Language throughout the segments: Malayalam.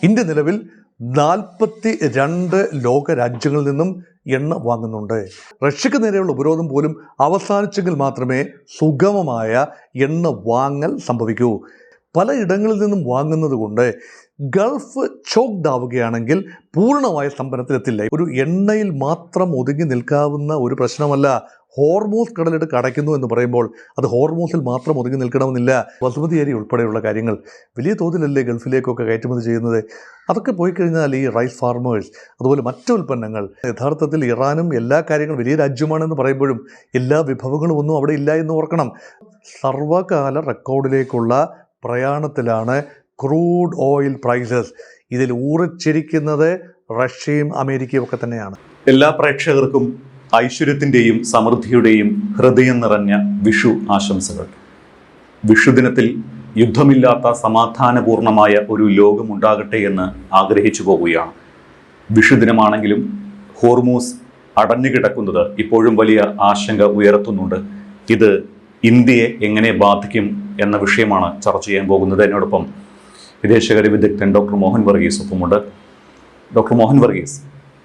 ഇന്ത്യ നിലവിൽ 42 ലോക രാജ്യങ്ങളിൽ നിന്നും എണ്ണ വാങ്ങുന്നുണ്ട്. റഷ്യക്ക് നേരെയുള്ള ഉപരോധം പോലും അവസാനിച്ചെങ്കിൽ മാത്രമേ സുഗമമായ എണ്ണ വാങ്ങൽ സംഭവിക്കൂ. പലയിടങ്ങളിൽ നിന്നും വാങ്ങുന്നത് കൊണ്ട് ഗൾഫ് ചോക്ഡ് ആവുകയാണെങ്കിൽ പൂർണ്ണമായ സ്തംഭനത്തിലെത്തില്ല. ഒരു എണ്ണയിൽ മാത്രം ഒതുങ്ങി നിൽക്കാവുന്ന ഒരു പ്രശ്നമല്ല. ഹോർമൂസ് കടലിടുക്ക് അടയ്ക്കുന്നു എന്ന് പറയുമ്പോൾ അത് ഹോർമൂസിൽ മാത്രം ഒതുങ്ങി നിൽക്കണമെന്നില്ല. ബസുമതി അരി ഉൾപ്പെടെയുള്ള കാര്യങ്ങൾ വലിയ തോതിലല്ലേ ഗൾഫിലേക്കൊക്കെ കയറ്റുമതി ചെയ്യുന്നത്. അതൊക്കെ പോയി കഴിഞ്ഞാൽ ഈ റൈസ് ഫാർമേഴ്സ് അതുപോലെ മറ്റു ഉൽപ്പന്നങ്ങൾ, യഥാർത്ഥത്തിൽ ഇറാനും എല്ലാ കാര്യങ്ങളും വലിയ രാജ്യമാണെന്ന് പറയുമ്പോഴും എല്ലാ വിഭവങ്ങളും ഒന്നും അവിടെ ഇല്ല എന്ന് ഓർക്കണം. സർവകാല റെക്കോർഡിലേക്കുള്ള പ്രയാണത്തിലാണ് ക്രൂഡ് ഓയിൽ പ്രൈസസ്. ഇതിൽ ഊറിച്ചിരിക്കുന്നത് റഷ്യയും അമേരിക്കയും ഒക്കെ തന്നെയാണ്. എല്ലാ പ്രേക്ഷകർക്കും ഐശ്വര്യത്തിൻ്റെയും സമൃദ്ധിയുടെയും ഹൃദയം നിറഞ്ഞ വിഷു ആശംസകൾ. വിഷുദിനത്തിൽ യുദ്ധമില്ലാത്ത സമാധാനപൂർണമായ ഒരു ലോകമുണ്ടാകട്ടെ എന്ന് ആഗ്രഹിച്ചു പോവുകയാണ്. വിഷുദിനമാണെങ്കിലും ഹോർമൂസ് അടഞ്ഞുകിടക്കുന്നത് ഇപ്പോഴും വലിയ ആശങ്ക ഉയർത്തുന്നുണ്ട്. ഇത് ഇന്ത്യയെ എങ്ങനെ ബാധിക്കും എന്ന വിഷയമാണ് ചർച്ച ചെയ്യാൻ പോകുന്നത്. എന്നോടൊപ്പം വിദേശകാര്യ വിദഗ്ധൻ ഡോക്ടർ മോഹൻ വർഗീസ് ഒപ്പമുണ്ട്. ഡോക്ടർ മോഹൻ വർഗീസ്,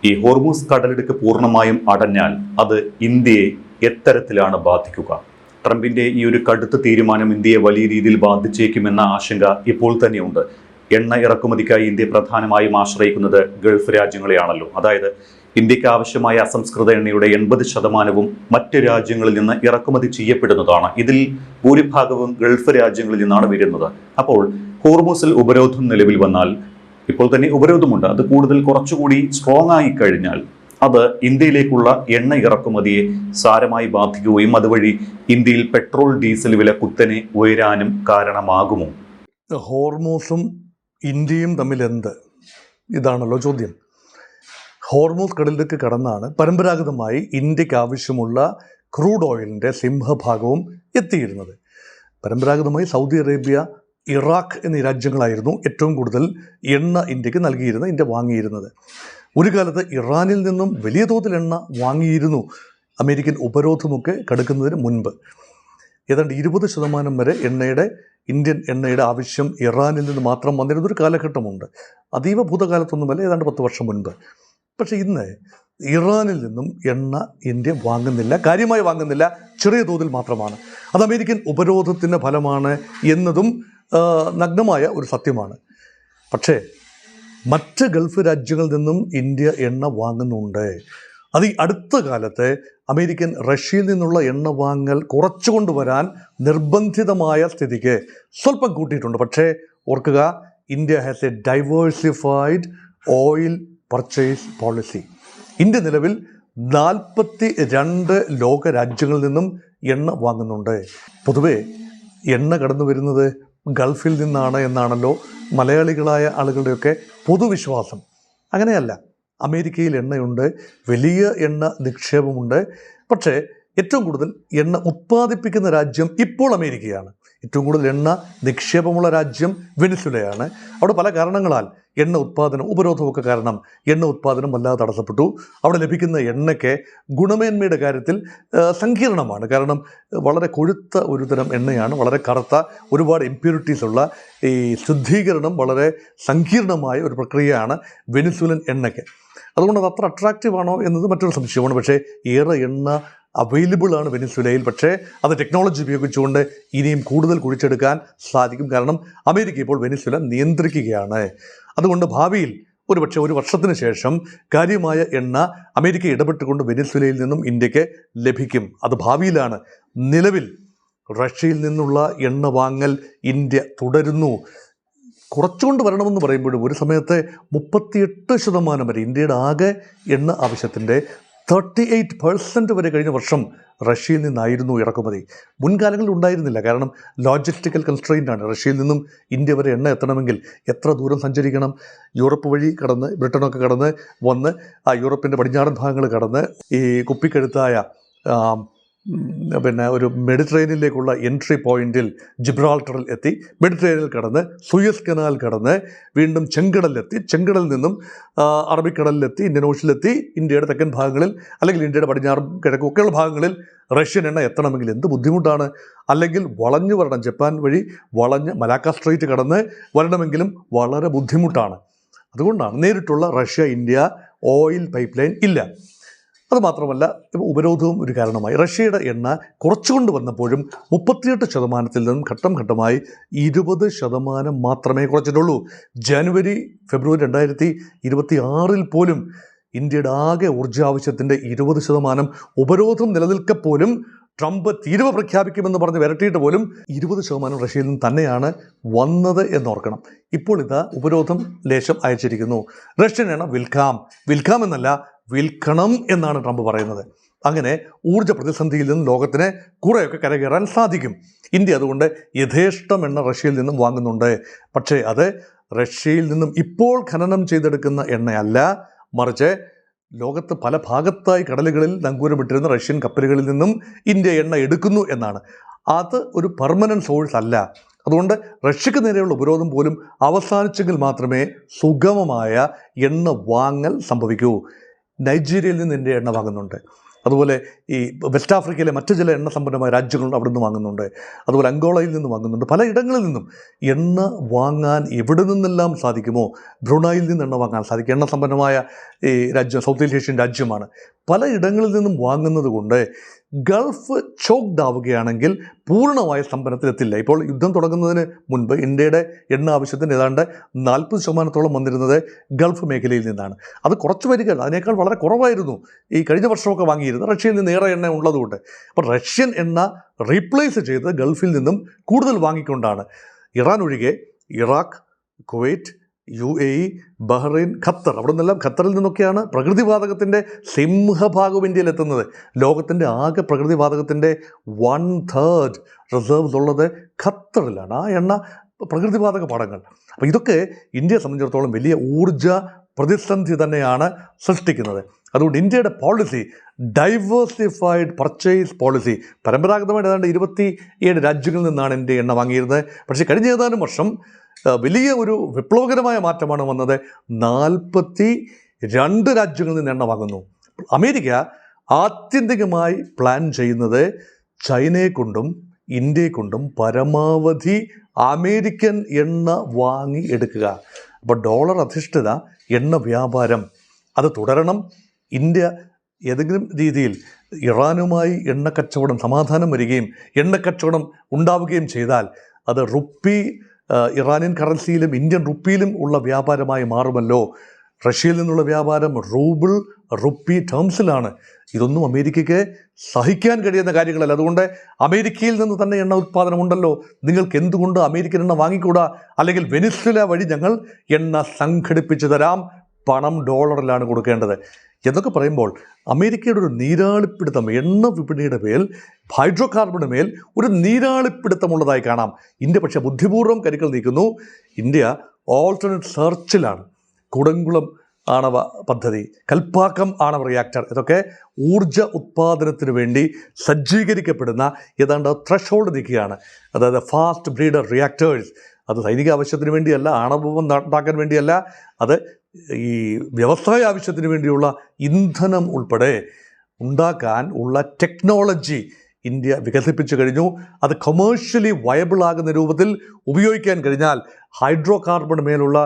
ഈ ഹോർമൂസ് കടലിടുക്ക് പൂർണ്ണമായും അടഞ്ഞാൽ അത് ഇന്ത്യയെ എത്തരത്തിലാണ് ബാധിക്കുക? ട്രംപിന്റെ ഈ ഒരു കടുത്ത തീരുമാനം ഇന്ത്യയെ വലിയ രീതിയിൽ ബാധിച്ചേക്കുമെന്ന ആശങ്ക ഇപ്പോൾ തന്നെയുണ്ട്. എണ്ണ ഇറക്കുമതിക്കായി ഇന്ത്യ പ്രധാനമായും ആശ്രയിക്കുന്നത് ഗൾഫ് രാജ്യങ്ങളെയാണല്ലോ. അതായത് ഇന്ത്യക്ക് ആവശ്യമായ അസംസ്കൃത എണ്ണയുടെ 80% മറ്റ് രാജ്യങ്ങളിൽ നിന്ന് ഇറക്കുമതി ചെയ്യപ്പെടുന്നതാണ്. ഇതിൽ ഭൂരിഭാഗവും ഗൾഫ് രാജ്യങ്ങളിൽ നിന്നാണ് വരുന്നത്. അപ്പോൾ ഹോർമൂസിൽ ഉപരോധം നിലവിൽ വന്നാൽ, ഇപ്പോൾ തന്നെ ഉപരോധമുണ്ട്, അത് കൂടുതൽ കുറച്ചുകൂടി സ്ട്രോങ് ആയി കഴിഞ്ഞാൽ അത് ഇന്ത്യയിലേക്കുള്ള എണ്ണ ഇറക്കുമതിയെ സാരമായി ബാധിക്കുകയും അതുവഴി ഇന്ത്യയിൽ പെട്രോൾ ഡീസൽ വില കുത്തനെ ഉയരാനും കാരണമാകുമോ? ഹോർമൂസും ഇന്ത്യയും തമ്മിൽ എന്ത്? ഇതാണല്ലോ ചോദ്യം. ഹോർമൂസ് കടലിലേക്ക് കടന്നാണ് പരമ്പരാഗതമായി ഇന്ത്യക്ക് ആവശ്യമുള്ള ക്രൂഡ് ഓയിലിൻ്റെ സിംഹഭാഗവും എത്തിയിരുന്നത്. പരമ്പരാഗതമായി സൗദി അറേബ്യ, ഇറാഖ് എന്നീ രാജ്യങ്ങളായിരുന്നു ഏറ്റവും കൂടുതൽ എണ്ണ ഇന്ത്യക്ക് നൽകിയിരുന്നത്, ഇന്ത്യ വാങ്ങിയിരുന്നത്. ഒരു കാലത്ത് ഇറാനിൽ നിന്നും വലിയ തോതിൽ എണ്ണ വാങ്ങിയിരുന്നു, അമേരിക്കൻ ഉപരോധമൊക്കെ കടുക്കുന്നതിന് മുൻപ്. ഏതാണ്ട് 20% വരെ ഇന്ത്യൻ എണ്ണയുടെ ആവശ്യം ഇറാനിൽ നിന്ന് മാത്രം വന്നിരുന്നൊരു കാലഘട്ടമുണ്ട്. അതീവ ഭൂതകാലത്തൊന്നുമല്ല, ഏതാണ്ട് 10 വർഷം മുൻപ്. പക്ഷേ ഇന്ന് ഇറാനിൽ നിന്നും എണ്ണ ഇന്ത്യ വാങ്ങുന്നില്ല, കാര്യമായി വാങ്ങുന്നില്ല, ചെറിയ തോതിൽ മാത്രമാണ്. അത് അമേരിക്കൻ ഉപരോധത്തിൻ്റെ ഫലമാണ് എന്നതും നഗ്നമായ ഒരു സത്യമാണ്. പക്ഷേ മറ്റ് ഗൾഫ് രാജ്യങ്ങളിൽ നിന്നും ഇന്ത്യ എണ്ണ വാങ്ങുന്നുണ്ട്. അത് ഈ അടുത്ത കാലത്ത് അമേരിക്കൻ റഷ്യയിൽ നിന്നുള്ള എണ്ണ വാങ്ങൽ കുറച്ചുകൊണ്ടുവരാൻ നിർബന്ധിതമായ സ്ഥിതിക്ക് സ്വല്പം കൂട്ടിയിട്ടുണ്ട്. പക്ഷേ ഓർക്കുക, India has A diversified oil purchase policy. India നിലവിൽ 42 ലോക രാജ്യങ്ങളിൽ നിന്നും എണ്ണ വാങ്ങുന്നുണ്ട്. പൊതുവെ എണ്ണ കടന്നു വരുന്നത് ഗൾഫിൽ നിന്നാണ് എന്നാണല്ലോ മലയാളികളായ ആളുകളുടെയൊക്കെ പൊതുവിശ്വാസം. അങ്ങനെയല്ല. അമേരിക്കയിൽ എണ്ണയുണ്ട്, വലിയ എണ്ണ നിക്ഷേപമുണ്ട്. പക്ഷേ ഏറ്റവും കൂടുതൽ എണ്ണ ഉത്പാദിപ്പിക്കുന്ന രാജ്യം ഇപ്പോൾ അമേരിക്കയാണ്. ഏറ്റവും കൂടുതൽ എണ്ണ നിക്ഷേപമുള്ള രാജ്യം വെനിസ്വേലയാണ്. അവിടെ പല കാരണങ്ങളാൽ എണ്ണ ഉത്പാദനം, ഉപരോധമൊക്കെ കാരണം എണ്ണ ഉത്പാദനം വല്ലാതെ തടസ്സപ്പെട്ടു. അവിടെ ലഭിക്കുന്ന എണ്ണയ്ക്ക് ഗുണമേന്മയുടെ കാര്യത്തിൽ സങ്കീർണമാണ്. കാരണം വളരെ കൊഴുത്ത ഒരു തരം എണ്ണയാണ്, വളരെ കറുത്ത, ഒരുപാട് ഇമ്പ്യൂരിറ്റീസ് ഉള്ള ഈ ശുദ്ധീകരണം വളരെ സങ്കീർണമായ ഒരു പ്രക്രിയയാണ് വെനിസ്വേലൻ എണ്ണയ്ക്ക്. അതുകൊണ്ട് അത് അത്ര അട്രാക്റ്റീവ് ആണോ എന്നത് മറ്റൊരു സംശയമാണ്. പക്ഷേ ഏറെ എണ്ണ അവൈലബിൾ ആണ് വെനിസ്വേലയിൽ. പക്ഷേ അത് ടെക്നോളജി ഉപയോഗിച്ചുകൊണ്ട് ഇനിയും കൂടുതൽ കുഴിച്ചെടുക്കാൻ സാധിക്കും. കാരണം അമേരിക്ക ഇപ്പോൾ വെനിസ്വേല നിയന്ത്രിക്കുകയാണ്. അതുകൊണ്ട് ഭാവിയിൽ ഒരുപക്ഷെ 1 വർഷത്തിന് ശേഷം കാര്യമായ എണ്ണ അമേരിക്ക ഇടപെട്ടുകൊണ്ട് വെനിസ്വേലയിൽ നിന്നും ഇന്ത്യക്ക് ലഭിക്കും. അത് ഭാവിയിലാണ്. നിലവിൽ റഷ്യയിൽ നിന്നുള്ള എണ്ണ വാങ്ങൽ ഇന്ത്യ തുടരുന്നു. കുറച്ചുകൊണ്ട് വരണമെന്ന് പറയുമ്പോഴും ഒരു സമയത്ത് 38% വരെ ഇന്ത്യയുടെ ആകെ എണ്ണ ആവശ്യത്തിൻ്റെ 38% വരെ കഴിഞ്ഞ വർഷം റഷ്യയിൽ നിന്നായിരുന്നു ഇറക്കുമതി. മുൻകാലങ്ങളിൽ ഉണ്ടായിരുന്നില്ല. കാരണം ലോജിസ്റ്റിക്കൽ കൺസ്ട്രെയിൻ്റാണ്. റഷ്യയിൽ നിന്നും ഇന്ത്യ വരെ എണ്ണ എത്തണമെങ്കിൽ എത്ര ദൂരം സഞ്ചരിക്കണം? യൂറോപ്പ് വഴി കടന്ന്, ബ്രിട്ടനൊക്കെ കടന്ന് വന്ന് യൂറോപ്പിൻ്റെ പടിഞ്ഞാറൻ ഭാഗങ്ങൾ കടന്ന് ഈ കുപ്പിക്കഴുത്തായ ഒരു മെഡിറ്ററേനിയനിലേക്കുള്ള എൻട്രി പോയിന്റിൽ ജിബ്രാൾട്ടറിൽ എത്തി, മെഡിറ്ററേനിയനിൽ കടന്ന് സൂയസ് കനാൽ കടന്ന് വീണ്ടും ചെങ്കടലിലെത്തി, ചെങ്കടലിൽ നിന്നും അറബിക്കടലിലെത്തി, ഇന്ത്യൻ ഓഷ്യനിലെത്തി, ഇന്ത്യയുടെ തെക്കൻ ഭാഗങ്ങളിൽ അല്ലെങ്കിൽ ഇന്ത്യയുടെ പടിഞ്ഞാറും കിഴക്കും ഒക്കെയുള്ള ഭാഗങ്ങളിൽ റഷ്യൻ എണ്ണ എത്തണമെങ്കിൽ എന്ത് ബുദ്ധിമുട്ടാണ്. അല്ലെങ്കിൽ വളഞ്ഞു വരണം, ജപ്പാൻ വഴി വളഞ്ഞ് മലാക്ക സ്ട്രെയിറ്റ് കടന്ന് വരണമെങ്കിലും വളരെ ബുദ്ധിമുട്ടാണ്. അതുകൊണ്ടാണ് നേരിട്ടുള്ള Russia India oil pipe line ഇല്ല. അതുമാത്രമല്ല, ഉപരോധവും ഒരു കാരണമായി. റഷ്യയുടെ എണ്ണ കുറച്ചുകൊണ്ട് വന്നപ്പോഴും 38% നിന്നും ഘട്ടം ഘട്ടമായി 20% മാത്രമേ കുറച്ചിട്ടുള്ളൂ. ജനുവരി ഫെബ്രുവരി 2026 പോലും ഇന്ത്യയുടെ ആകെ ഊർജ്ജാവശ്യത്തിൻ്റെ 20% ഉപരോധം നിലനിൽക്കപ്പോലും ട്രംപ് തീരുവ പ്രഖ്യാപിക്കുമെന്ന് പറഞ്ഞ് വരട്ടിയിട്ട് പോലും 20% റഷ്യയിൽ നിന്ന് തന്നെയാണ് വന്നത് എന്നോർക്കണം. ഇപ്പോൾ ഇതാ ഉപരോധം ലേശം അയച്ചിരിക്കുന്നു. റഷ്യൻ എണ്ണ വിൽക്കാം എന്നല്ല, വിൽക്കണം എന്നാണ് ട്രംപ് പറയുന്നത്. അങ്ങനെ ഊർജ്ജ പ്രതിസന്ധിയിൽ നിന്ന് ലോകത്തിന് കുറേയൊക്കെ കരകയറാൻ സാധിക്കും. ഇന്ത്യ അതുകൊണ്ട് യഥേഷ്ടം എണ്ണ റഷ്യയിൽ നിന്നും വാങ്ങുന്നുണ്ട്. പക്ഷേ അത് റഷ്യയിൽ നിന്നും ഇപ്പോൾ ഖനനം ചെയ്തെടുക്കുന്ന എണ്ണയല്ല, മറിച്ച് ലോകത്ത് പല ഭാഗത്തായി കടലുകളിൽ നങ്കൂരമിട്ടിരുന്ന റഷ്യൻ കപ്പലുകളിൽ നിന്നും ഇന്ത്യ എണ്ണ എടുക്കുന്നു എന്നാണ്. അത് ഒരു പെർമനൻറ്റ് സോഴ്സ് അല്ല. അതുകൊണ്ട് റഷ്യക്ക് നേരെയുള്ള ഉപരോധം പോലും അവസാനിച്ചെങ്കിൽ മാത്രമേ സുഗമമായ എണ്ണ വാങ്ങൽ സംഭവിക്കൂ. നൈജീരിയയിൽ നിന്ന് ഇന്ത്യ എണ്ണ വാങ്ങുന്നുണ്ട്. അതുപോലെ ഈ വെസ്റ്റ് ആഫ്രിക്കയിലെ മറ്റു ചില എണ്ണ സമ്പന്നമായ രാജ്യങ്ങളുണ്ട്, അവിടെ നിന്ന് വാങ്ങുന്നുണ്ട്. അതുപോലെ അങ്കോളയിൽ നിന്ന് വാങ്ങുന്നുണ്ട്. പല ഇടങ്ങളിൽ നിന്നും എണ്ണ വാങ്ങാൻ എവിടെ നിന്നെല്ലാം സാധിക്കുമോ, ബ്രൂണായിൽ നിന്ന് എണ്ണ വാങ്ങാൻ സാധിക്കും. എണ്ണ സമ്പന്നമായ ഈ രാജ്യം സൗത്ത് ഈസ്റ്റ് ഏഷ്യൻ രാജ്യമാണ്. പല ഇടങ്ങളിൽ നിന്നും വാങ്ങുന്നത് കൊണ്ട് ഗൾഫ് ചോക്ഡ് ആവുകയാണെങ്കിൽ പൂർണ്ണമായ സ്തംഭനത്തിലെത്തില്ല. ഇപ്പോൾ യുദ്ധം തുടങ്ങുന്നതിന് മുൻപ് ഇന്ത്യയുടെ എണ്ണ ആവശ്യത്തിന് ഏതാണ്ട് 40% വന്നിരുന്നത് ഗൾഫ് മേഖലയിൽ നിന്നാണ്. അത് കുറച്ച് വരികയല്ല, അതിനേക്കാൾ വളരെ കുറവായിരുന്നു ഈ കഴിഞ്ഞ വർഷമൊക്കെ വാങ്ങിയിരുന്നത്. റഷ്യയിൽ നിന്ന് ഏറെ എണ്ണ ഉള്ളതുകൊണ്ട് അപ്പോൾ റഷ്യൻ എണ്ണ റീപ്ലേസ് ചെയ്ത് ഗൾഫിൽ നിന്നും കൂടുതൽ വാങ്ങിക്കൊണ്ടാണ് ഇറാൻ ഒഴികെ Iraq, Kuwait, UAE, Bahrain, Qatar, അവിടെ നിന്നെല്ലാം ഖത്തറിൽ നിന്നൊക്കെയാണ് പ്രകൃതിവാതകത്തിൻ്റെ സിംഹഭാഗം ഇന്ത്യയിലെത്തുന്നത്. ലോകത്തിൻ്റെ ആകെ പ്രകൃതിവാതകത്തിൻ്റെ 1/3 റിസർവ്സ് ഉള്ളത് ഖത്തറിലാണ്. ആ എണ്ണ പ്രകൃതിവാതക പാടങ്ങൾ. അപ്പോൾ ഇതൊക്കെ ഇന്ത്യയെ സംബന്ധിച്ചിടത്തോളം വലിയ ഊർജ പ്രതിസന്ധി തന്നെയാണ് സൃഷ്ടിക്കുന്നത്. അതുകൊണ്ട് ഇന്ത്യയുടെ പോളിസി ഡൈവേഴ്സിഫൈഡ് പർച്ചേസ് പോളിസി. പരമ്പരാഗതമായിട്ട് ഏതാണ്ട് 27 രാജ്യങ്ങളിൽ നിന്നാണ് ഇന്ത്യ എണ്ണ വാങ്ങിയിരുന്നത്. പക്ഷേ കഴിഞ്ഞ ഏതാനും വർഷം വലിയ ഒരു വിപ്ലവകരമായ മാറ്റമാണ് വന്നത്. 42 രാജ്യങ്ങളിൽ നിന്ന് എണ്ണ വാങ്ങുന്നു. അമേരിക്ക ആത്യന്തികമായി പ്ലാൻ ചെയ്യുന്നത് ചൈനയെ കൊണ്ടും ഇന്ത്യയെ കൊണ്ടും പരമാവധി അമേരിക്കൻ എണ്ണ വാങ്ങി എടുക്കുക. അപ്പോൾ ഡോളർ അധിഷ്ഠിത എണ്ണ വ്യാപാരം അത് തുടരണം. ഇന്ത്യ ഏതെങ്കിലും രീതിയിൽ ഇറാനുമായി എണ്ണക്കച്ചവടം സമാധാനം വരികയും എണ്ണക്കച്ചവടം ഉണ്ടാവുകയും ചെയ്താൽ അത് റുപ്പി ഇറാനിയൻ കറൻസിയിലും ഇന്ത്യൻ റുപ്പിയിലും ഉള്ള വ്യാപാരമായി മാറുമല്ലോ. റഷ്യയിൽ നിന്നുള്ള വ്യാപാരം റൂബിൾ റുപ്പി ടേംസിലാണ്. ഇതൊന്നും അമേരിക്കയ്ക്ക് സഹിക്കാൻ കഴിയുന്ന കാര്യങ്ങളല്ല. അതുകൊണ്ട് അമേരിക്കയിൽ നിന്ന് തന്നെ എണ്ണ ഉത്പാദനമുണ്ടല്ലോ, നിങ്ങൾക്ക് എന്തുകൊണ്ട് അമേരിക്കൻ എണ്ണ വാങ്ങിക്കൂടാ? അല്ലെങ്കിൽ വെനിസ്വേല വഴി ഞങ്ങൾ എണ്ണ സംഘടിപ്പിച്ചു തരാം, പണം ഡോളറിലാണ് കൊടുക്കേണ്ടത് എന്നൊക്കെ പറയുമ്പോൾ അമേരിക്കയുടെ ഒരു നീരാളിപ്പിടുത്തം എണ്ണ വിപണിയുടെ മേൽ, ഹൈഡ്രോ കാർബണിന് മേൽ ഒരു നീരാളിപ്പിടുത്തമുള്ളതായി കാണാം. ഇന്ത്യ പക്ഷേ ബുദ്ധിപൂർവ്വം കരുക്കൾ നീക്കുന്നു. India alternate സെർച്ചിലാണ്. കുടംകുളം ആണവ പദ്ധതി, കൽപ്പാക്കം ആണവ റിയാക്ടർ, ഇതൊക്കെ ഊർജ ഉത്പാദനത്തിന് വേണ്ടി സജ്ജീകരിക്കപ്പെടുന്ന ഏതാണ്ട് ത്രഷോൾഡ് നീക്കുകയാണ്. അതായത് ഫാസ്റ്റ് ബ്രീഡർ റിയാക്ടേഴ്സ്. അത് സൈനിക ആവശ്യത്തിന് വേണ്ടിയല്ല, ആണവം ഉണ്ടാക്കാൻ വേണ്ടിയല്ല, അത് ഈ വ്യവസായ ആവശ്യത്തിന് വേണ്ടിയുള്ള ഇന്ധനം ഉൾപ്പെടെ ഉണ്ടാക്കാൻ ഉള്ള ടെക്നോളജി ഇന്ത്യ വികസിപ്പിച്ചു കഴിഞ്ഞു. അത് കൊമേഴ്ഷ്യലി വയബിൾ ആകുന്ന രൂപത്തിൽ ഉപയോഗിക്കാൻ കഴിഞ്ഞാൽ ഹൈഡ്രോ കാർബൺ മേലുള്ള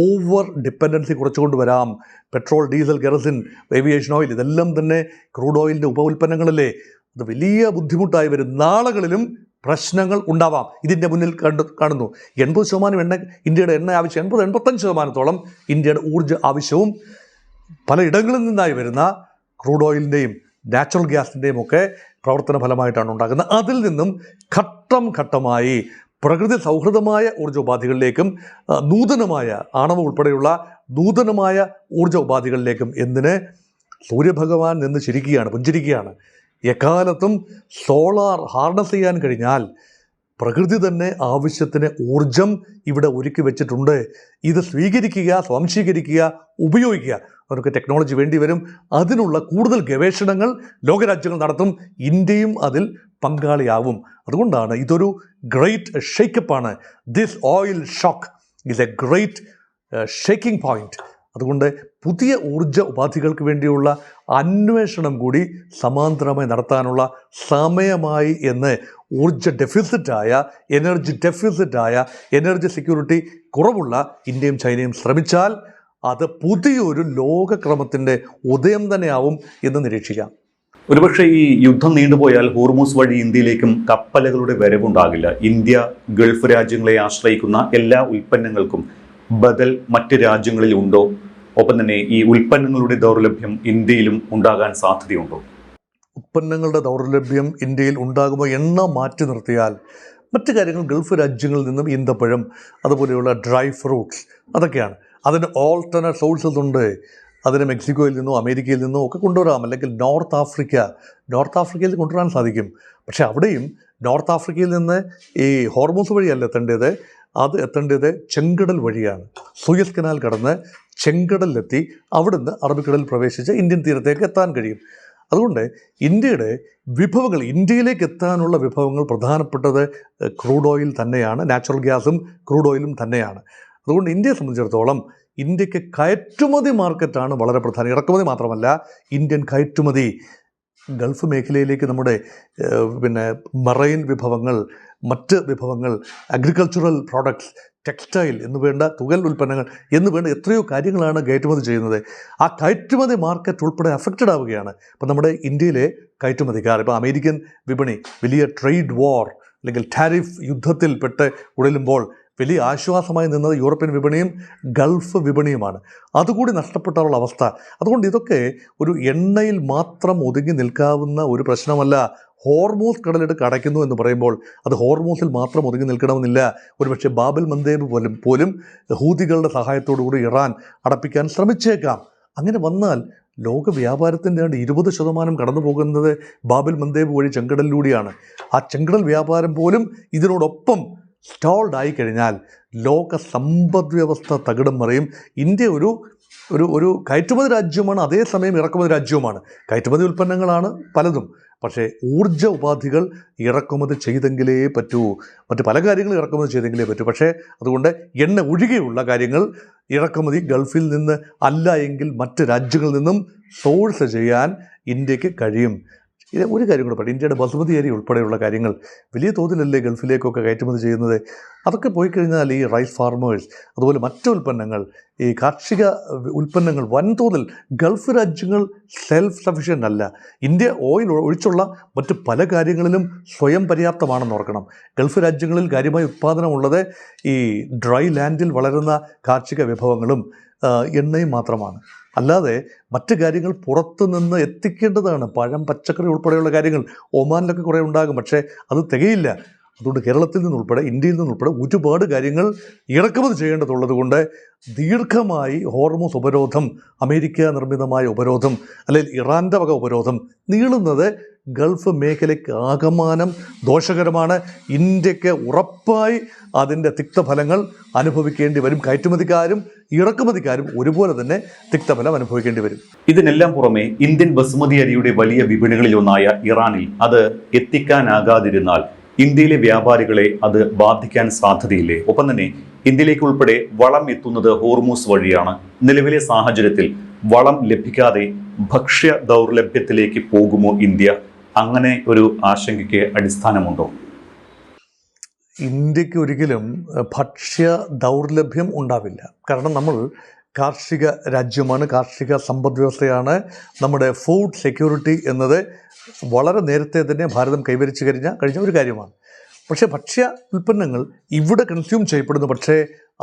ഓവർ ഡിപ്പെൻഡൻസി കുറച്ചുകൊണ്ട് വരാം. Petrol, diesel, kerosene, aviation oil ഇതെല്ലാം തന്നെ ക്രൂഡ് ഓയിലിൻ്റെ ഉപ ഉൽപ്പന്നങ്ങളല്ലേ. അത് വലിയ ബുദ്ധിമുട്ടായി വരും. നാളുകളിലും പ്രശ്നങ്ങൾ ഉണ്ടാവാം. ഇതിൻ്റെ മുന്നിൽ കാണുന്നു 80% എണ്ണ, ഇന്ത്യയുടെ എണ്ണ ആവശ്യം 80-85% ഇന്ത്യയുടെ ഊർജ്ജ ആവശ്യവും പല ഇടങ്ങളിൽ നിന്നായി വരുന്ന ക്രൂഡ് ഓയിലിൻ്റെയും നാച്ചുറൽ ഗ്യാസിൻ്റെയും ഒക്കെ പ്രവർത്തന ഫലമായിട്ടാണ് ഉണ്ടാകുന്നത്. അതിൽ നിന്നും ഘട്ടം ഘട്ടമായി പ്രകൃതി സൗഹൃദമായ ഊർജ്ജ ഉപാധികളിലേക്കും നൂതനമായ ആണവ ഉൾപ്പെടെയുള്ള നൂതനമായ ഊർജ്ജ ഉപാധികളിലേക്കും എന്തിന് സൂര്യഭഗവാൻ നിന്ന് പുഞ്ചിരിക്കുകയാണ്. എക്കാലത്തും സോളാർ ഹാർനസ് ചെയ്യാൻ കഴിഞ്ഞാൽ പ്രകൃതി തന്നെ ആവശ്യത്തിന് ഊർജം ഇവിടെ ഒരുക്കി വെച്ചിട്ടുണ്ട്. ഇത് സ്വീകരിക്കുക, സ്വാംശീകരിക്കുക, ഉപയോഗിക്കുക. അതൊക്കെ ടെക്നോളജി വേണ്ടി വരും. അതിനുള്ള കൂടുതൽ ഗവേഷണങ്ങൾ ലോകരാജ്യങ്ങൾ നടത്തും. ഇന്ത്യയും അതിൽ പങ്കാളിയാവും. അതുകൊണ്ടാണ് ഇതൊരു ഗ്രേറ്റ് ഷേക്കപ്പാണ്. This oil shock is a great shaking point. അതുകൊണ്ട് പുതിയ ഊർജ ഉപാധികൾക്ക് വേണ്ടിയുള്ള അന്വേഷണം കൂടി സമാന്തരമായി നടത്താനുള്ള സമയമായി എന്ന് ഊർജ ഡെഫിസിറ്റായ, എനർജി സെക്യൂരിറ്റി കുറവുള്ള ഇന്ത്യയും ചൈനയും ശ്രമിച്ചാൽ അത് പുതിയൊരു ലോകക്രമത്തിൻ്റെ ഉദയം തന്നെയാവും എന്ന് നിരീക്ഷിക്കാം. ഒരുപക്ഷെ ഈ യുദ്ധം നീണ്ടുപോയാൽ ഹോർമൂസ് വഴി ഇന്ത്യയിലേക്കും കപ്പലുകളുടെ വരവുണ്ടാകില്ല. ഇന്ത്യ ഗൾഫ് രാജ്യങ്ങളെ ആശ്രയിക്കുന്ന എല്ലാ ഉൽപ്പന്നങ്ങൾക്കും ബദൽ മറ്റ് രാജ്യങ്ങളിൽ ഉണ്ടോ? ഒപ്പം തന്നെ ഈ ഉൽപ്പന്നങ്ങളുടെ ദൗർലഭ്യം ഇന്ത്യയിലും ഉണ്ടാകാൻ സാധ്യതയുണ്ടോ? ഉൽപ്പന്നങ്ങളുടെ ദൗർലഭ്യം ഇന്ത്യയിൽ ഉണ്ടാകുമ്പോൾ എണ്ണം മാറ്റി നിർത്തിയാൽ മറ്റു കാര്യങ്ങൾ ഗൾഫ് രാജ്യങ്ങളിൽ നിന്നും ഈന്തപ്പഴം, അതുപോലെയുള്ള ഡ്രൈ ഫ്രൂട്ട്സ്, അതൊക്കെയാണ്. അതിന് ഓൾട്ടർനേറ്റ് സോഴ്സസ് ഉണ്ട്. അതിന് മെക്സിക്കോയിൽ നിന്നോ അമേരിക്കയിൽ നിന്നോ ഒക്കെ കൊണ്ടുവരാം, അല്ലെങ്കിൽ നോർത്ത് ആഫ്രിക്കയിൽ കൊണ്ടുവരാൻ സാധിക്കും. പക്ഷേ അവിടെയും നോർത്ത് ആഫ്രിക്കയിൽ നിന്ന് ഈ ഹോർമൂസ് വഴിയല്ല എത്തേണ്ടത്. അത് എത്തേണ്ടത് ചെങ്കടൽ വഴിയാണ്. സൂയസ് കനാൽ കടന്ന് ചെങ്കടലിലെത്തി അവിടുന്ന് അറബിക്കടലിൽ പ്രവേശിച്ച് ഇന്ത്യൻ തീരത്തേക്ക് എത്താൻ കഴിയും. അതുകൊണ്ട് ഇന്ത്യയുടെ വിഭവങ്ങൾ, ഇന്ത്യയിലേക്ക് എത്താനുള്ള വിഭവങ്ങൾ പ്രധാനപ്പെട്ടത് ക്രൂഡ് ഓയിൽ തന്നെയാണ്. നാച്ചുറൽ ഗ്യാസും ക്രൂഡ് ഓയിലും തന്നെയാണ്. അതുകൊണ്ട് ഇന്ത്യയെ സംബന്ധിച്ചിടത്തോളം ഇന്ത്യക്ക് കയറ്റുമതി മാർക്കറ്റാണ് വളരെ പ്രധാനം. ഇറക്കുമതി മാത്രമല്ല, ഇന്ത്യൻ കയറ്റുമതി ഗൾഫ് മേഖലയിലേക്ക് നമ്മുടെ മറൈൻ വിഭവങ്ങൾ, മറ്റ് വിഭവങ്ങൾ, അഗ്രികൾച്ചറൽ പ്രോഡക്ട്സ്, ടെക്സ്റ്റൈൽ എന്ന് വേണ്ട തുകൽ ഉൽപ്പന്നങ്ങൾ എന്ന് വേണ്ട എത്രയോ കാര്യങ്ങളാണ് കയറ്റുമതി ചെയ്യുന്നത്. ആ കയറ്റുമതി മാർക്കറ്റ് ഉൾപ്പെടെ അഫക്റ്റഡ് ആവുകയാണ്. ഇപ്പം നമ്മുടെ ഇന്ത്യയിലെ കയറ്റുമതിക്കാർ, ഇപ്പോൾ അമേരിക്കൻ വിപണി വലിയ ട്രേഡ് വാർ അല്ലെങ്കിൽ ടാരിഫ് യുദ്ധത്തിൽപ്പെട്ട് ഉഴലുമ്പോൾ വലിയ ആശ്വാസമായി നിന്നത് യൂറോപ്യൻ വിപണിയും ഗൾഫ് വിപണിയുമാണ്. അതുകൂടി നഷ്ടപ്പെട്ടാലുള്ള അവസ്ഥ. അതുകൊണ്ട് ഇതൊക്കെ ഒരു എണ്ണയിൽ മാത്രം ഒതുങ്ങി നിൽക്കാവുന്ന ഒരു പ്രശ്നമല്ല. ഹോർമൂസ് കടലിടുക്ക് അടയ്ക്കുന്നു എന്ന് പറയുമ്പോൾ അത് ഹോർമൂസിൽ മാത്രം ഒതുങ്ങി നിൽക്കണമെന്നില്ല. ഒരുപക്ഷെ ബാബൽ മന്ദേബ് പോലും ഹൂതികളുടെ സഹായത്തോടുകൂടി ഇറാൻ അടപ്പിക്കാൻ ശ്രമിച്ചേക്കാം. അങ്ങനെ വന്നാൽ ലോക വ്യാപാരത്തിൻ്റെ 20% കടന്നു പോകുന്നത് ബാബൽ മന്ദേബ് വഴി ചെങ്കടലിലൂടെയാണ്. ആ ചെങ്കടൽ വ്യാപാരം പോലും ഇതിനോടൊപ്പം സ്റ്റോൾഡ് ആയിക്കഴിഞ്ഞാൽ ലോക സമ്പദ് വ്യവസ്ഥ തകിടം മറിയും. ഇന്ത്യ ഒരു കയറ്റുമതി രാജ്യമാണ്, അതേസമയം ഇറക്കുമതി രാജ്യവുമാണ്. കയറ്റുമതി ഉൽപ്പന്നങ്ങളാണ് പലതും, പക്ഷേ ഊർജ്ജ ഉപാധികൾ ഇറക്കുമതി ചെയ്തെങ്കിലേ പറ്റൂ. മറ്റ് പല കാര്യങ്ങളും ഇറക്കുമതി ചെയ്തെങ്കിലേ പറ്റൂ. പക്ഷേ അതുകൊണ്ട് എണ്ണ ഒഴികെയുള്ള കാര്യങ്ങൾ ഇറക്കുമതി ഗൾഫിൽ നിന്ന് അല്ല എങ്കിൽ മറ്റ് രാജ്യങ്ങളിൽ നിന്നും സോഴ്സ് ചെയ്യാൻ ഇന്ത്യക്ക് കഴിയും. ഇത് ഒരു കാര്യം കൂടെ പറയും, ഇന്ത്യയുടെ ബസുമതി അരി ഉൾപ്പെടെയുള്ള കാര്യങ്ങൾ വലിയ തോതിലല്ലേ ഗൾഫിലേക്കൊക്കെ കയറ്റുമതി ചെയ്യുന്നത്. അതൊക്കെ പോയി കഴിഞ്ഞാൽ ഈ റൈസ് ഫാർമേഴ്സ്, അതുപോലെ മറ്റ് ഉൽപ്പന്നങ്ങൾ, ഈ കാർഷിക ഉൽപ്പന്നങ്ങൾ വൻതോതിൽ ഗൾഫ് രാജ്യങ്ങൾ സെൽഫ് സഫിഷ്യൻ്റ് അല്ല. ഇന്ത്യ ഓയിൽ ഒഴിച്ചുള്ള മറ്റ് പല കാര്യങ്ങളിലും സ്വയം പര്യാപ്തമാണെന്ന് ഓർക്കണം. ഗൾഫ് രാജ്യങ്ങളിൽ കാര്യമായ ഉത്പാദനമുള്ളത് ഈ ഡ്രൈ ലാൻഡിൽ വളരുന്ന കാർഷിക വിഭവങ്ങളും എണ്ണയും മാത്രമാണ്. അല്ലാതെ മറ്റ് കാര്യങ്ങൾ പുറത്തുനിന്ന് എത്തിക്കേണ്ടതാണ്. പഴം, പച്ചക്കറി ഉൾപ്പെടെയുള്ള കാര്യങ്ങൾ ഒമാനിലൊക്കെ കുറേ ഉണ്ടാകും, പക്ഷേ അത് തികയില്ല. അതുകൊണ്ട് കേരളത്തിൽ നിന്നുൾപ്പെടെ ഇന്ത്യയിൽ നിന്നുൾപ്പെടെ ഒരുപാട് കാര്യങ്ങൾ ഇറക്കുമതി ചെയ്യേണ്ടതുള്ളത് കൊണ്ട് ദീർഘമായി ഹോർമൂസ് ഉപരോധം, അമേരിക്ക നിർമ്മിതമായ ഉപരോധം അല്ലെങ്കിൽ ഇറാൻ്റെ വക ഉപരോധം നീളുന്നത് ഗൾഫ് മേഖലയ്ക്ക് ആകമാനം ദോഷകരമാണ്. ഇന്ത്യക്ക് ഉറപ്പായി അതിൻ്റെ തിക്തഫലങ്ങൾ അനുഭവിക്കേണ്ടി വരും. കയറ്റുമതിക്കാരും ഇറക്കുമതിക്കാരും ഒരുപോലെ തന്നെ തിക്തഫലം അനുഭവിക്കേണ്ടി വരും. ഇതിനെല്ലാം പുറമെ ഇന്ത്യൻ ബസുമതി അരിയുടെ വലിയ വിപണികളിലൊന്നായ ഇറാനിൽ അത് എത്തിക്കാനാകാതിരുന്നാൽ ഇന്ത്യയിലെ വ്യാപാരികളെ അത് ബാധിക്കാൻ സാധ്യതയില്ലേ? ഒപ്പം തന്നെ ഇന്ത്യയിലേക്ക് ഉൾപ്പെടെ വളം എത്തുന്നത് ഹോർമൂസ് വഴിയാണ്. നിലവിലെ സാഹചര്യത്തിൽ വളം ലഭിക്കാതെ ഭക്ഷ്യ ദൗർലഭ്യത്തിലേക്ക് പോകുമോ ഇന്ത്യ? അങ്ങനെ ഒരു ആശങ്കയ്ക്ക് അടിസ്ഥാനമുണ്ടോ? ഇന്ത്യക്ക് ഒരിക്കലും ഭക്ഷ്യ ദൗർലഭ്യം ഉണ്ടാവില്ല. കാരണം നമ്മൾ കാർഷിക രാജ്യമാണ്, കാർഷിക സമ്പദ് വ്യവസ്ഥയാണ്. നമ്മുടെ ഫുഡ് സെക്യൂരിറ്റി എന്നത് വളരെ നേരത്തെ തന്നെ ഭാരതം കൈവരിച്ചു കഴിഞ്ഞ ഒരു കാര്യമാണ്. പക്ഷേ ഭക്ഷ്യ ഉൽപ്പന്നങ്ങൾ ഇവിടെ കൺസ്യൂം ചെയ്യപ്പെടുന്നു. പക്ഷേ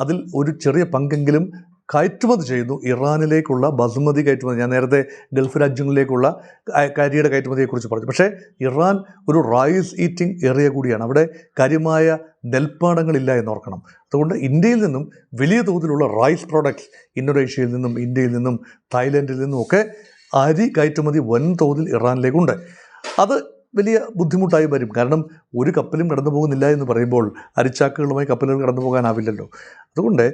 അതിൽ ഒരു ചെറിയ പങ്കെങ്കിലും കയറ്റുമതി ചെയ്യുന്നു. ഇറാനിലേക്കുള്ള ബസുമതി കയറ്റുമതി, ഞാൻ നേരത്തെ ഗൾഫ് രാജ്യങ്ങളിലേക്കുള്ള അരിയുടെ കയറ്റുമതിയെക്കുറിച്ച് പറഞ്ഞു. പക്ഷേ ഇറാൻ ഒരു റൈസ് ഈറ്റിംഗ് ഏരിയ കൂടിയാണ്. അവിടെ കാര്യമായ നെൽപ്പാടങ്ങളില്ല എന്നോർക്കണം. അതുകൊണ്ട് ഇന്ത്യയിൽ നിന്നും വലിയ തോതിലുള്ള റൈസ് പ്രോഡക്ട്സ് ഇന്തോനേഷ്യയിൽ നിന്നും, ഇന്ത്യയിൽ നിന്നും, തായ്ലൻഡിൽ നിന്നും ഒക്കെ അരി കയറ്റുമതി വൻതോതിൽ ഇറാനിലേക്കുണ്ട്. അത് വലിയ ബുദ്ധിമുട്ടായി വരും. കാരണം ഒരു കപ്പലും കടന്നു പോകുന്നില്ല എന്ന് പറയുമ്പോൾ അരിച്ചാക്കുകളുമായി കപ്പലുകൾ കടന്നു പോകാനാവില്ലല്ലോ. അതുകൊണ്ട്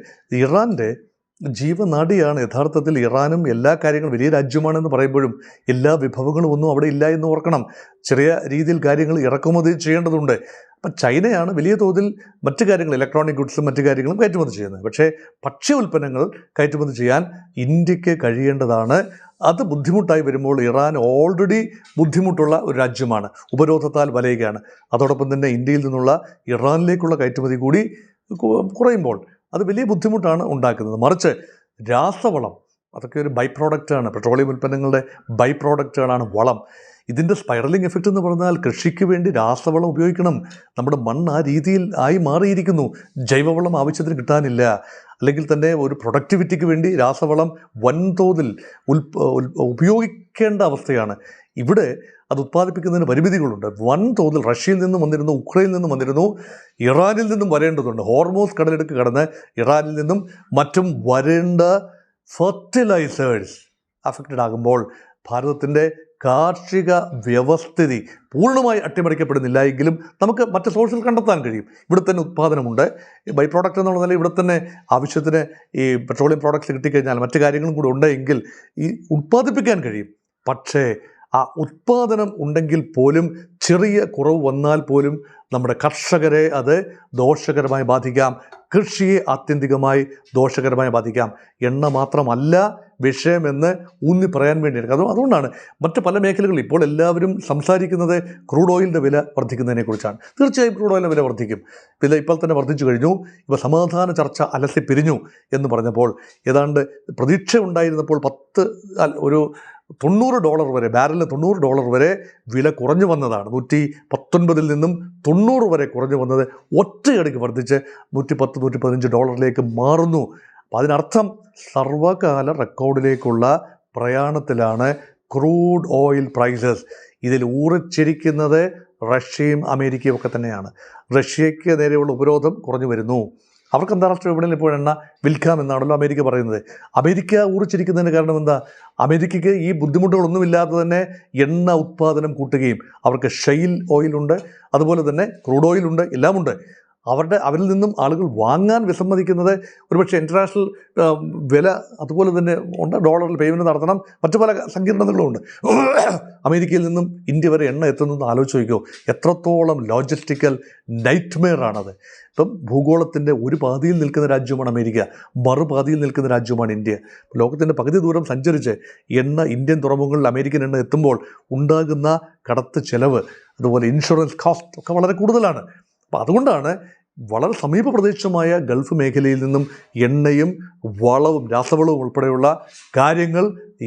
ഇറാൻ്റെ ജീവനാഡിയാണ് യഥാർത്ഥത്തിൽ ഇറാനും. എല്ലാ കാര്യങ്ങളും വലിയ രാജ്യമാണെന്ന് പറയുമ്പോഴും എല്ലാ വിഭവങ്ങളും ഒന്നും അവിടെ ഇല്ല എന്ന് ഓർക്കണം. ചെറിയ രീതിയിൽ കാര്യങ്ങൾ ഇറക്കുമതി ചെയ്യേണ്ടതുണ്ട്. അപ്പം ചൈനയാണ് വലിയ തോതിൽ മറ്റു കാര്യങ്ങൾ, ഇലക്ട്രോണിക് ഗുഡ്സും മറ്റു കാര്യങ്ങളും കയറ്റുമതി ചെയ്യുന്നത്. പക്ഷേ ഭക്ഷ്യ ഉൽപ്പന്നങ്ങൾ കയറ്റുമതി ചെയ്യാൻ ഇന്ത്യക്ക് കഴിയേണ്ടതാണ്. അത് ബുദ്ധിമുട്ടായി വരുമ്പോൾ ഇറാൻ ഓൾറെഡി ബുദ്ധിമുട്ടുള്ള ഒരു രാജ്യമാണ്, ഉപരോധത്താൽ വലയുകയാണ്. അതോടൊപ്പം തന്നെ ഇന്ത്യയിൽ നിന്നുള്ള ഇറാനിലേക്കുള്ള കയറ്റുമതി കൂടി കുറയുമ്പോൾ അത് വലിയ ബുദ്ധിമുട്ടാണ് ഉണ്ടാക്കുന്നത്. മറിച്ച് രാസവളം അതൊക്കെ ഒരു ബൈ പ്രോഡക്റ്റാണ്, പെട്രോളിയം ഉൽപ്പന്നങ്ങളുടെ ബൈ പ്രോഡക്റ്റുകളാണ് വളം. ഇതിൻ്റെ സ്പൈറലിംഗ് എഫക്റ്റ് എന്ന് പറഞ്ഞാൽ കൃഷിക്ക് വേണ്ടി രാസവളം ഉപയോഗിക്കണം. നമ്മുടെ മണ്ണ് ആ രീതിയിൽ ആയി മാറിയിരിക്കുന്നു. ജൈവവളം ആവശ്യത്തിന് കിട്ടാനില്ല. അല്ലെങ്കിൽ തന്നെ ഒരു പ്രൊഡക്ടിവിറ്റിക്ക് വേണ്ടി രാസവളം വൻതോതിൽ ഉപയോഗിക്കേണ്ട അവസ്ഥയാണ്. ഇവിടെ അത് ഉത്പാദിപ്പിക്കുന്നതിന് പരിമിതികളുണ്ട്. വൻതോതിൽ റഷ്യയിൽ നിന്നും വന്നിരുന്നു, ഉക്രൈനിൽ നിന്നും വന്നിരുന്നു, ഇറാനിൽ നിന്നും വരേണ്ടതുണ്ട്. ഹോർമോസ് കടലിടുക്ക് കടന്ന് ഇറാനിൽ നിന്നും മറ്റും വരേണ്ട ഫെർട്ടിലൈസേഴ്സ് അഫക്റ്റഡ് ആകുമ്പോൾ ഭാരതത്തിൻ്റെ കാർഷിക വ്യവസ്ഥിതി പൂർണ്ണമായി അട്ടിമറിക്കപ്പെടുന്നില്ല എങ്കിലും നമുക്ക് മറ്റ് സോഴ്സിൽ കണ്ടെത്താൻ കഴിയും. ഇവിടെ തന്നെ ഉത്പാദനമുണ്ട്. ബൈ പ്രോഡക്റ്റ് എന്നുള്ള നിലയിൽ ഇവിടെ തന്നെ ആവശ്യത്തിന് ഈ പെട്രോളിയം പ്രോഡക്റ്റ്സ് കിട്ടിക്കഴിഞ്ഞാൽ മറ്റു കാര്യങ്ങളും കൂടി ഉണ്ടെങ്കിൽ ഈ ഉത്പാദിപ്പിക്കാൻ കഴിയും. പക്ഷേ ആ ഉത്പാദനം ഉണ്ടെങ്കിൽ പോലും ചെറിയ കുറവ് വന്നാൽ പോലും നമ്മുടെ കർഷകരെ അത് ദോഷകരമായി ബാധിക്കാം. കൃഷിയെ ആത്യന്തികമായി ദോഷകരമായി ബാധിക്കാം. എണ്ണ മാത്രമല്ല വിഷയമെന്ന് ഊന്നി പറയാൻ വേണ്ടിയാണ്. അതുകൊണ്ടാണ് മറ്റ് പല മേഖലകളിൽ ഇപ്പോൾ എല്ലാവരും സംസാരിക്കുന്നത് ക്രൂഡ് ഓയിലിൻ്റെ വില വർദ്ധിക്കുന്നതിനെക്കുറിച്ചാണ്. തീർച്ചയായും ക്രൂഡ് ഓയിലിൻ്റെ വില വർദ്ധിക്കും. ഇപ്പോൾ തന്നെ വർദ്ധിച്ചു കഴിഞ്ഞു. ഇപ്പോൾ സമാധാന ചർച്ച അലസി പിരിഞ്ഞു എന്ന് പറഞ്ഞപ്പോൾ ഏതാണ്ട് പ്രതീക്ഷ ഉണ്ടായിരുന്നപ്പോൾ ഒരു $90 വരെ, ബാരലിന് $90 വരെ വില കുറഞ്ഞു വന്നതാണ്. 119 നിന്നും 90 വരെ കുറഞ്ഞു വന്നത് ഒറ്റയടിക്ക് വർദ്ധിച്ച് $110-115 മാറുന്നു. അപ്പോൾ അതിനർത്ഥം സർവകാല റെക്കോർഡിലേക്കുള്ള പ്രയാണത്തിലാണ് ക്രൂഡ് ഓയിൽ പ്രൈസസ്. ഇതിൽ ഊറിച്ചിരിക്കുന്നത് റഷ്യയും അമേരിക്കയും ഒക്കെ തന്നെയാണ്. റഷ്യയ്ക്ക് നേരെയുള്ള ഉപരോധം കുറഞ്ഞു വരുന്നു. അവർക്ക് അന്താരാഷ്ട്ര വിപണിയിൽ ഇപ്പോൾ എണ്ണ വിൽക്കാമെന്നാണല്ലോ അമേരിക്ക പറയുന്നത്. അമേരിക്ക ഊറിച്ചിരിക്കുന്നതിന് കാരണം എന്താ? അമേരിക്കയ്ക്ക് ഈ ബുദ്ധിമുട്ടുകളൊന്നുമില്ലാതെ തന്നെ എണ്ണ ഉത്പാദനം കൂട്ടുകയും അവർക്ക് ഷെയിൽ ഓയിലുണ്ട്, അതുപോലെ തന്നെ ക്രൂഡ് ഓയിലുണ്ട്, എല്ലാമുണ്ട്. അവരിൽ നിന്നും ആളുകൾ വാങ്ങാൻ വിസമ്മതിക്കുന്നത് ഒരുപക്ഷെ ഇൻ്റർനാഷണൽ വില അതുപോലെ തന്നെ ഉണ്ട്. ഡോളറിൽ പേയ്മെൻറ്റ് നടത്തണം, മറ്റു പല സങ്കീർണതകളുമുണ്ട്. അമേരിക്കയിൽ നിന്നും ഇന്ത്യ വരെ എണ്ണ എത്തുന്നതെന്ന് ആലോചിച്ച് നോക്കിയോ. എത്രത്തോളം ലോജിസ്റ്റിക്കൽ നൈറ്റ്മെയറാണത്. ഇപ്പം ഭൂഗോളത്തിൻ്റെ ഒരു പാതിയിൽ നിൽക്കുന്ന രാജ്യമാണ് അമേരിക്ക, മറുപാതിയിൽ നിൽക്കുന്ന രാജ്യമാണ് ഇന്ത്യ. ലോകത്തിൻ്റെ പകുതി ദൂരം സഞ്ചരിച്ച് ഇന്ത്യൻ തുറമുഖങ്ങളിൽ അമേരിക്കൻ എണ്ണ എത്തുമ്പോൾ ഉണ്ടാകുന്ന കടത്ത് ചെലവ്, അതുപോലെ ഇൻഷുറൻസ് കോസ്റ്റ് ഒക്കെ വളരെ കൂടുതലാണ്. അപ്പോൾ അതുകൊണ്ടാണ് വളരെ സമീപ പ്രദേശമായ ഗൾഫ് മേഖലയിൽ നിന്നും എണ്ണയും വളവും രാസവളവും ഉൾപ്പെടെയുള്ള കാര്യങ്ങൾ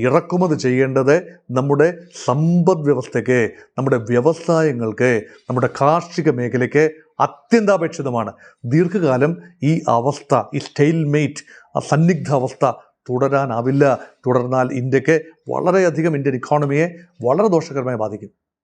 ഇറക്കുമതി ചെയ്യേണ്ടത് നമ്മുടെ സമ്പദ് വ്യവസ്ഥയ്ക്ക്, നമ്മുടെ വ്യവസായങ്ങൾക്ക്, നമ്മുടെ കാർഷിക മേഖലയ്ക്ക് അത്യന്താപേക്ഷിതമാണ്. ദീർഘകാലം ഈ അവസ്ഥ, ഈ സ്റ്റെയിൽമേറ്റ്, സന്നിഗ്ധ അവസ്ഥ തുടരാനാവില്ല. തുടർന്നാൽ ഇന്ത്യക്ക് വളരെയധികം ഇന്ത്യൻ ഇക്കോണമിയെ വളരെ ദോഷകരമായി ബാധിക്കും.